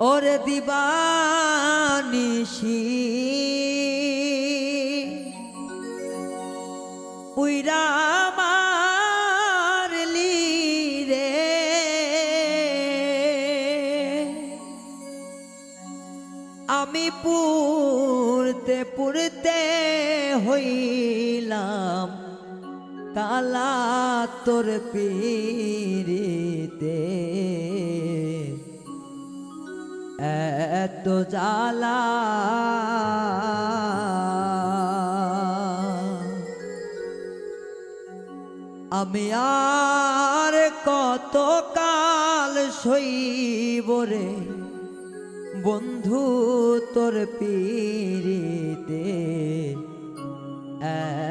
ওরে দিবানিশি পুইরা মারলি রে আমি পুরতে পুরতে হইলাম কালা তোর পীরিতে এত জ্বালা আমি আর কত কাল সইব রে বন্ধু তোর পীরিতে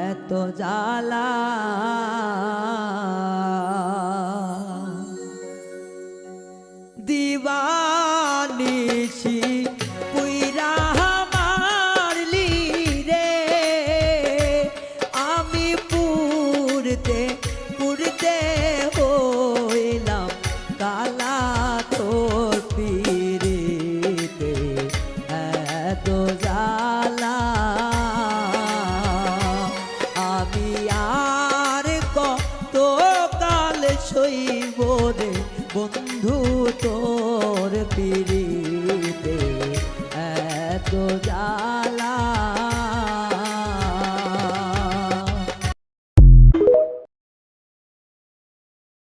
এত জ্বালা দিবানিশি পুইরা মারলি রে আমি পুরতে পুরতে হইলাম কালা তোর পীরিতে এত জ্বালা আমি আর কত কাল সইব রে বন্ধু তোর পীরিতে এত জ্বালা